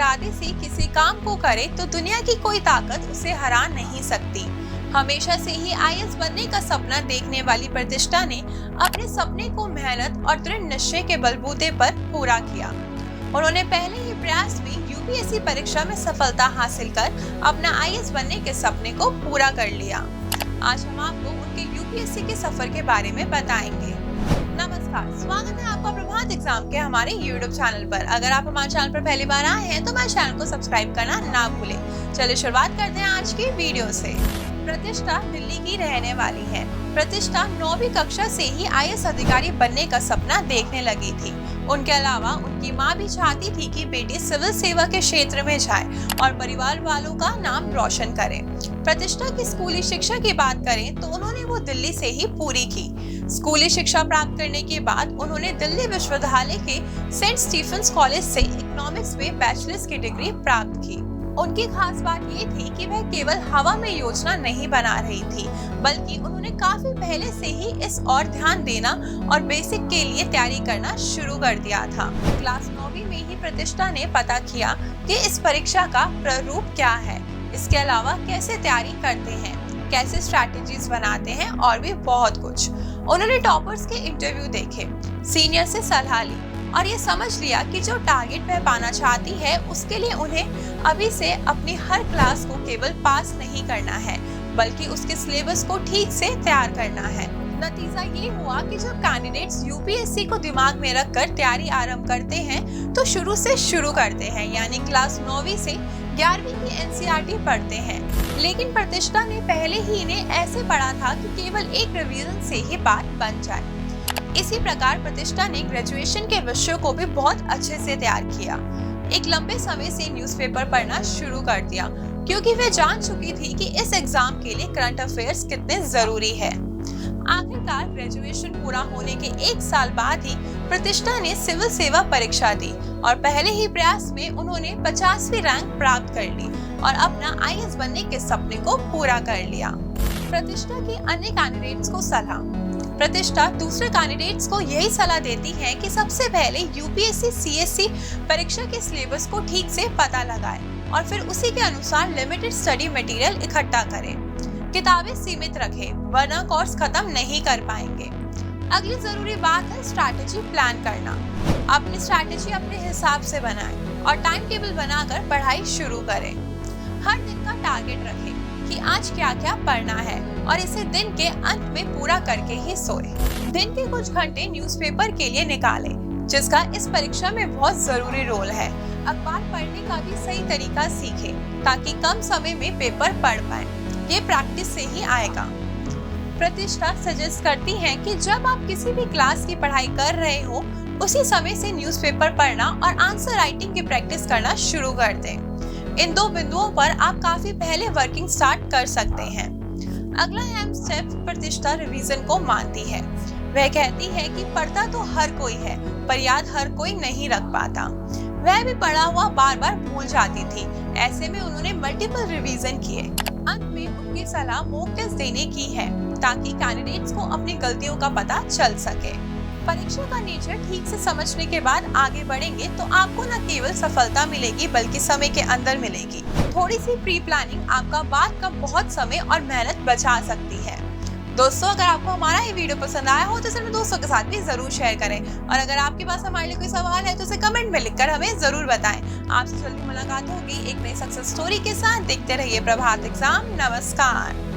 इरादे से किसी काम को करे तो दुनिया की कोई ताकत उसे हरा नहीं सकती। हमेशा से ही आईएएस बनने का सपना देखने वाली प्रतिष्ठा ने अपने सपने को मेहनत और दृढ़ निश्चय के बलबूते पर पूरा किया। उन्होंने पहले ही प्रयास में यूपीएससी परीक्षा में सफलता हासिल कर अपना आईएएस बनने के सपने को पूरा कर लिया। आज हम आपको उनके यूपीएससी के सफर के बारे में बताएंगे। नमस्कार, स्वागत है आपका प्रभात एग्जाम के हमारे यूट्यूब चैनल पर। अगर आप हमारे चैनल पर पहली बार आए हैं तो हमारे चैनल को सब्सक्राइब करना ना भूलें। चलिए शुरुआत करते हैं आज की वीडियो से। प्रतिष्ठा दिल्ली की रहने वाली है। प्रतिष्ठा 9वीं कक्षा से ही आईएएस अधिकारी बनने का सपना देखने लगी थी। उनके अलावा उनकी मां भी चाहती थी कि बेटी सिविल सेवा के क्षेत्र में जाए और परिवार वालों का नाम रोशन करे। प्रतिष्ठा की स्कूली शिक्षा की बात करें तो उन्होंने वो दिल्ली से ही पूरी की। स्कूली शिक्षा प्राप्त करने के बाद उन्होंने दिल्ली विश्वविद्यालय के सेंट स्टीफेंस कॉलेज से इकोनॉमिक्स में बैचलर्स की डिग्री प्राप्त की। उनकी खास बात ये थी कि वह केवल हवा में योजना नहीं बना रही थी, बल्कि उन्होंने काफी पहले से ही इस और ध्यान देना और बेसिक के लिए तैयारी करना शुरू कर दिया था। क्लास 9वीं में ही प्रतिष्ठा ने पता किया कि इस परीक्षा का प्रारूप क्या है, इसके अलावा कैसे तैयारी करते हैं, कैसे स्ट्रैटेजीज बनाते हैं और भी बहुत कुछ। उन्होंने टॉपर्स के इंटरव्यू देखे, सीनियर से सलाह ली और ये समझ लिया कि जो टारगेट वह पाना चाहती है उसके लिए उन्हें अभी से अपनी हर क्लास को केवल पास नहीं करना है, बल्कि उसके सिलेबस को ठीक से तैयार करना है। नतीजा ये हुआ कि जब कैंडिडेट्स यूपीएससी को दिमाग में रखकर तैयारी आरंभ करते हैं तो शुरू से शुरू करते हैं, यानी क्लास 9वीं से 11वीं की एनसीईआरटी पढ़ते हैं। लेकिन प्रतिष्ठा ने पहले ही इन्हें ऐसे पढ़ा था कि केवल एक रिवीजन से ही बात बन जाए। इसी प्रकार प्रतिष्ठा ने ग्रेजुएशन के विषयों को भी बहुत अच्छे से तैयार किया। एक लंबे समय से न्यूज़पेपर पढ़ना शुरू कर दिया, क्योंकि वे जान चुकी थी कि इस एग्जाम के लिए करंट अफेयर्स कितने जरूरी है। आखिरकार ग्रेजुएशन पूरा होने के 1 साल बाद ही प्रतिष्ठा ने सिविल सेवा परीक्षा दी और पहले ही प्रयास में उन्होंने 50वीं रैंक प्राप्त कर ली और अपना आईएएस बनने के सपने को पूरा कर लिया। प्रतिष्ठा की अन्य कैंडिडेट्स को सलाह। प्रतिष्ठा दूसरे कैंडिडेट्स को यही सलाह देती है कि सबसे पहले यूपीएससी सीएससी परीक्षा के सिलेबस को ठीक से पता लगाएं और फिर उसी के अनुसार लिमिटेड स्टडी मटेरियल इकट्ठा करें। किताबें सीमित रखें, वरना कोर्स खत्म नहीं कर पाएंगे। अगली जरूरी बात है स्ट्रैटेजी प्लान करना। अपनी स्ट्रैटेजी अपने हिसाब से बनाएं और टाइम टेबल बनाकर पढ़ाई शुरू करें। हर दिन का टारगेट रखें कि आज क्या क्या पढ़ना है और इसे दिन के अंत में पूरा करके ही सोए। दिन के कुछ घंटे न्यूज़पेपर के लिए निकालें, जिसका इस परीक्षा में बहुत जरूरी रोल है। अखबार पढ़ने का भी सही तरीका सीखें ताकि कम समय में पेपर पढ़ पाएं। ये प्रैक्टिस से ही आएगा। प्रतिष्ठा सजेस्ट करती है कि जब आप किसी भी क्लास की पढ़ाई कर रहे हो, उसी समय से न्यूज़पेपर पढ़ना और आंसर राइटिंग की प्रैक्टिस करना शुरू कर दें। इन 2 बिंदुओं पर आप काफी पहले वर्किंग स्टार्ट कर सकते हैं। अगला अहम स्टेप प्रतिष्ठा रिवीजन को मानती है। वह कहती है कि पढ़ता तो हर कोई है, पर याद हर कोई नहीं रख पाता। वह भी पढ़ा हुआ बार बार भूल जाती थी। ऐसे में उन्होंने मल्टीपल रिवीजन किए। अंत में उनकी सलाह मॉक टेस्ट देने की है ताकि कैंडिडेट्स को अपनी गलतियों का पता चल सके। परीक्षा का नेचर ठीक से समझने के बाद आगे बढ़ेंगे तो आपको न केवल सफलता मिलेगी बल्कि समय के अंदर मिलेगी। थोड़ी सी प्री प्लानिंग आपका बाद का बहुत समय और मेहनत बचा सकती है। दोस्तों, अगर आपको हमारा ये वीडियो पसंद आया हो तो इसे अपने दोस्तों के साथ भी जरूर शेयर करें और अगर आपके पास हमारे लिए कोई सवाल है तो उसे कमेंट में लिखकर हमें जरूर बताएं। आपसे जल्दी मुलाकात होगी एक नई सक्सेस स्टोरी के साथ। देखते रहिए प्रभात एग्जाम। नमस्कार।